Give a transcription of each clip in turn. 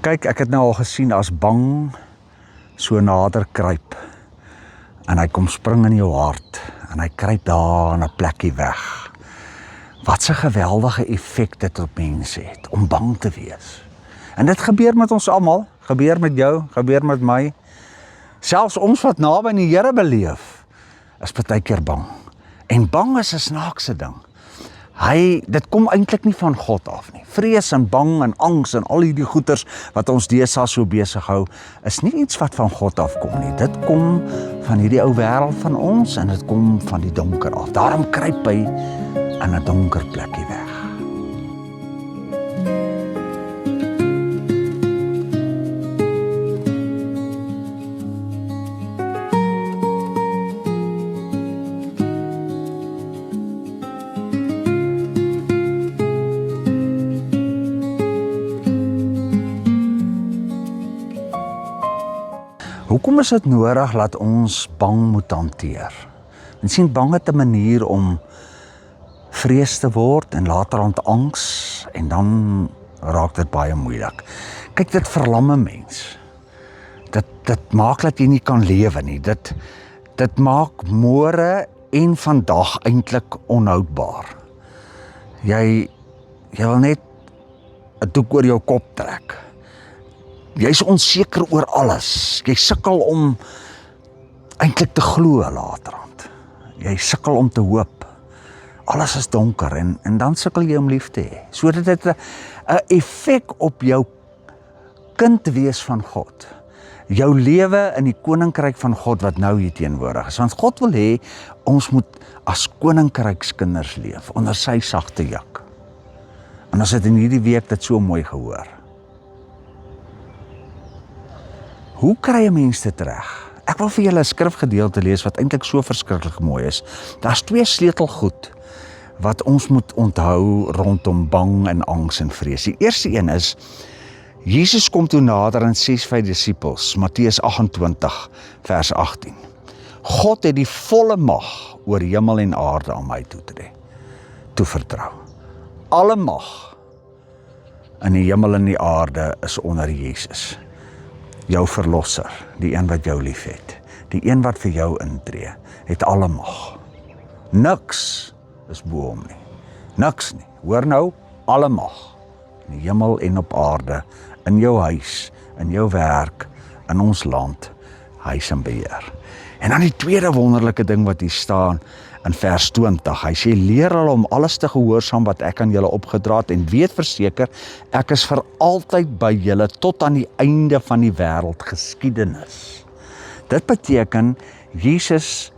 Kyk, ek het nou al gesien as bang so nader kruip en hy kom spring in jou hart en hy kruip daar in 'n plekkie weg. Wat 'n geweldige effek dit op mense het om bang te wees. En dit gebeur met ons almal, gebeur met jou, gebeur met my. Selfs ons wat naby aan die Here beleef, is baie keer bang. En bang is 'n snaakse ding. Dit kom eintlik nie van God af nie. Vrees en bang en angs en al hierdie goeters wat ons deesdae so besig hou, is nie iets wat van God afkom nie. Dit kom van hierdie ou wêreld van ons en dit kom van die donker af. Daarom kruip hy in 'n donker plekkie weg. Hoekom is dit nodig dat ons bang moet hanteer? En sien, bang het 'n manier om vrees te word en later aan angs en dan raak dit baie moeilik. Kyk, dit verlam 'n mens. Dit maak dat jy nie kan lewe nie. Dit maak môre en vandag eintlik onhoudbaar. Jy wil net 'n doek oor jou kop trek. Jy's onseker oor alles. Jy sukkel om eintlik te glo laterand. Jy sukkel om te hoop. Alles is donker en dan sukkel jy om lief te hê. So dit het 'n effek op jou kind wees van God. Jou lewe in die koninkryk van God wat nou hier teenwoordig is. Want God wil hê ons moet as koninkrykskinders leef onder sy sagte juk. En ons het in hierdie week dit so mooi gehoor. Hoe kry 'n mens dit reg? Ek wil vir julle 'n skrifgedeelte lees wat eintlik so verskriklik mooi is. Daar's 2 sleutelgoed wat ons moet onthou rondom bang en angs en vrees. Die eerste een is, Jesus kom toe nader en sê vir sy disippels, Matteus 28 vers 18. God het die volle mag oor hemel en aarde aan my toe vertrou. Alle mag in die hemel en die aarde is onder Jesus. Jou verlosser, die een wat jou lief het, die een wat vir jou intree, het alle mag. Niks is bo hom nie. Niks nie. Hoor nou, alle mag. In die hemel en op aarde, in jou huis, in jou werk, in ons land, hy is in beheer. En dan die tweede wonderlike ding wat hier staan in vers 20, hy sê, leer hulle om alles te gehoorsaam wat ek aan julle opgedra het en weet verseker, ek is vir altyd by julle tot aan die einde van die wêreld geskiedenis. Dit beteken, Jesus,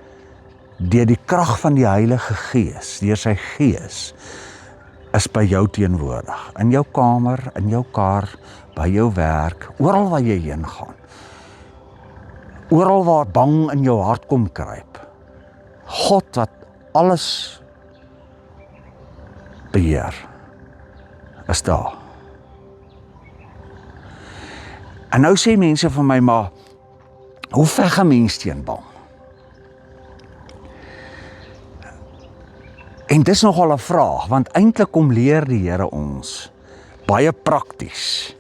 deur die krag van die Heilige Gees, deur sy Gees, is by jou teenwoordig, in jou kamer, in jou kar, by jou werk, oral waar jy heen gaan. Oral waar bang in jou hart kom kruip. God wat alles beheer, is daar. En nou sê mense van my, maar hoe veg 'n mens teen bang? En dis nogal 'n vraag, want eintlik kom leer die Here ons baie prakties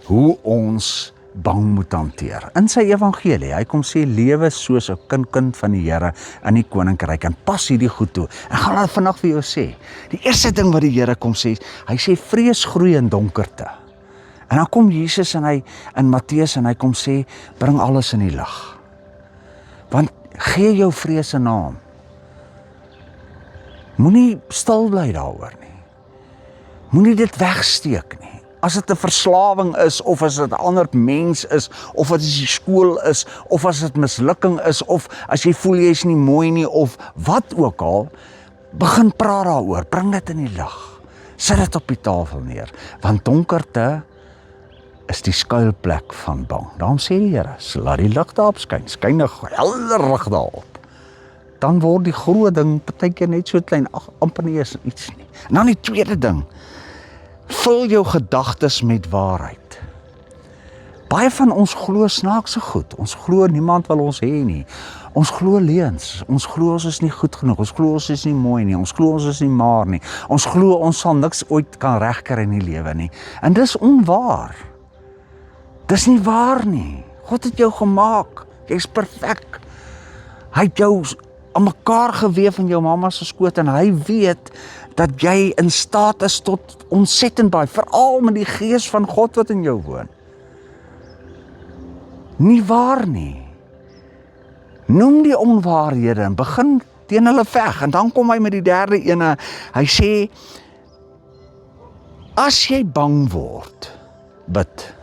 hoe ons bang moet hanteer. In sy evangelie, hy kom sê, lewe soos 'n kind van die Here in die koninkryk en pas hierdie goed toe. Ek gaan dit vandag vir jou sê. Die eerste ding wat die Here kom sê, hy sê vrees groei in donkerte. En dan kom Jesus en hy in Matteus en hy kom sê, bring alles in die lig. Want gee jou vrees 'n naam. Moenie stil bly daaroor nie. Moenie dit wegsteek nie. As dit 'n verslawing is, of as dit 'n ander mens is, of as dit die skool is, of as dit mislukking is, of as jy voel jy is nie mooi nie, of wat ook al, begin praat daaroor, bring dit in die lig. Sit dit op die tafel neer, want donkerte is die skuilplek van bang. Daarom sê die Here, laat die lig daarop skyn, skyn 'n helder lig daarop. Dan word die groot ding partykeer net so klein, amper nie is iets nie. En dan die tweede ding, vul jou gedagtes met waarheid. Baie van ons glo snaakse goed. Ons glo niemand wil ons hê nie. Ons glo leuns. Ons glo ons is nie goed genoeg. Ons glo ons is nie mooi nie. Ons glo ons is nie maar nie. Ons glo ons sal niks ooit kan regkry in die lewe nie. En dis onwaar. Dis nie waar nie. God het jou gemaak. Jy's perfek. Hy het jou aan mekaar geweef in jou mamma se skoot en hy weet dat jy in staat is tot ontsettend baie, veral met die gees van God wat in jou woon. Nie waar nie. Noem die onwaarhede en begin teen hulle veg. En dan kom hy met die derde ene. Hy sê, as jy bang word, bid.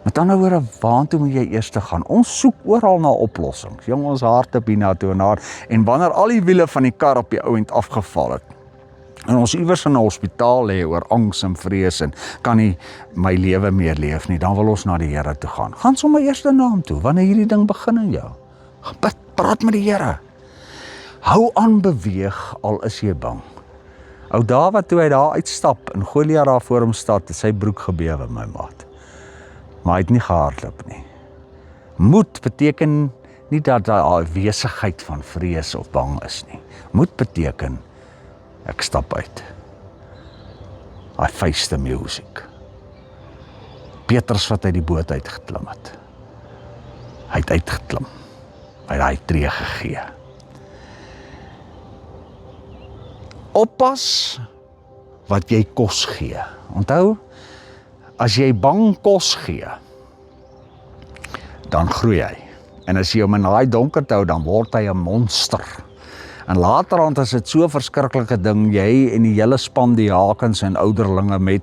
Met ander woorde, waartoe moet jy eers gaan? Ons soek oral na oplossings. Jong, ons harte bina toe en wanneer al die wiele van die kar op die ouend afgeval het, en ons iewers in 'n hospitaal lê oor angs en vrees en kan nie my lewe meer leef nie, dan wil ons na die Here toe gaan. Gaan sommer eers na hom toe, wanneer hierdie ding begin in jou. Bid, praat met die Here. Hou aan beweeg, al is jy bang. Ou Dawid, toe hy daar uitstap en Goliat daar voor hom staan, het sy broek gebewe, my maat. Maar hy het nie gehardloop nie. Moed beteken nie dat daar 'n wesigheid van vrees of bang is nie. Moed beteken, ek stap uit. I face the music. Petrus wat uit die boot uitgeklim het. Hy het uitgeklim. Hy het daai tree gegee. Oppas wat jy kos gee. Onthou, as jy bang kos gee, dan groei hy. En as jy hom in daai donkerte hou, dan word hy 'n monster. En laterand is dit so 'n verskriklike ding, jy en die hele span die Hakens en ouderlinge met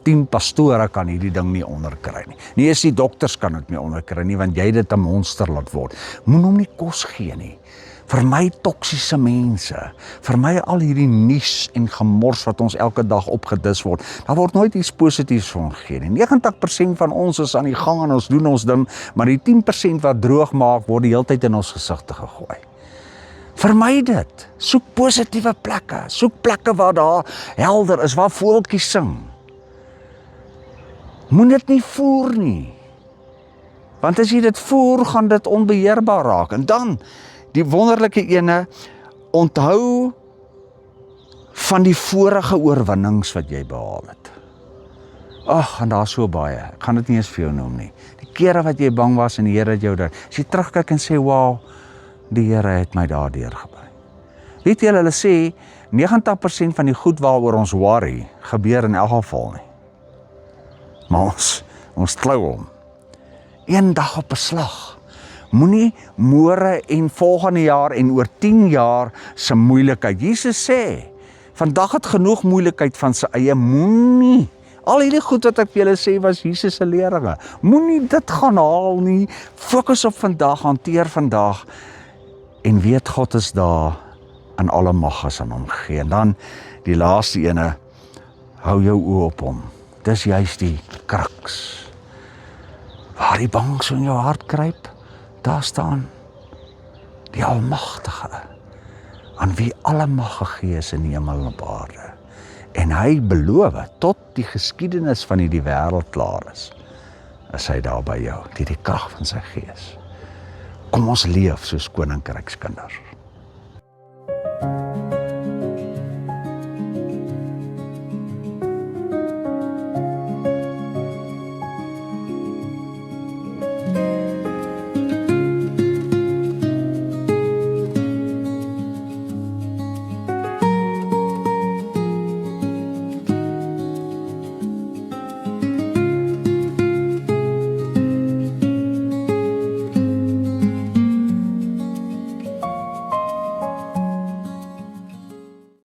10 pastore kan hierdie ding nie onderkry nie. Nie eens die dokters kan dit nie onderkry nie, want jy dit 'n monster laat word. Moen hom nie kos gee nie. Vir my toksiese mense, vir my al hierdie nuus en gemors wat ons elke dag opgedis word, daar word nooit iets positiefs van gegee nie. 90% van ons is aan die gang en ons doen ons ding, maar die 10% wat droog maak, word die hele tyd in ons gesigte gegooi. Vermy dit, soek positiewe plekke, soek plekke waar daar helder is, waar voeltjies sing. Moen dit nie voer nie, want as jy dit voer, gaan dit onbeheerbaar raak, en dan, die wonderlike ene, onthou van die vorige oorwinnings wat jy behaal het. Ag, en daar so baie, ek gaan dit nie eens vir jou noem nie. Die kere wat jy bang was en die Here het jou daar, as jy terugkyk en sê, wow, die Here het my daar deurgebring. Weet julle, hulle sê, 90% van die goed waaroor ons worry, gebeur in elk geval nie. Maar ons klou hom. Een dag op 'n slag. Moenie môre en volgende jaar en oor 10 jaar se moeilikheid. Jesus sê, vandag het genoeg moeilikheid van sy eie, moenie. Al hierdie goed wat ek vir julle sê was Jesus se leringe. Moenie dit gaan haal nie. Fokus op vandag, hanteer vandag en weet God is daar in alle mag as aan hom gegee. En dan die laaste ene, hou jou oë op hom. Dis juist die kruks. Waar die bang so in jou hart kruip, daar staan die Almagtige, aan wie alle mag gegee is in die hemel en op aarde. En hy beloof, tot die geskiedenis van hierdie wêreld klaar is hy daar by jou, deur die krag van sy gees. Kom ons leef soos koninkrykskinders.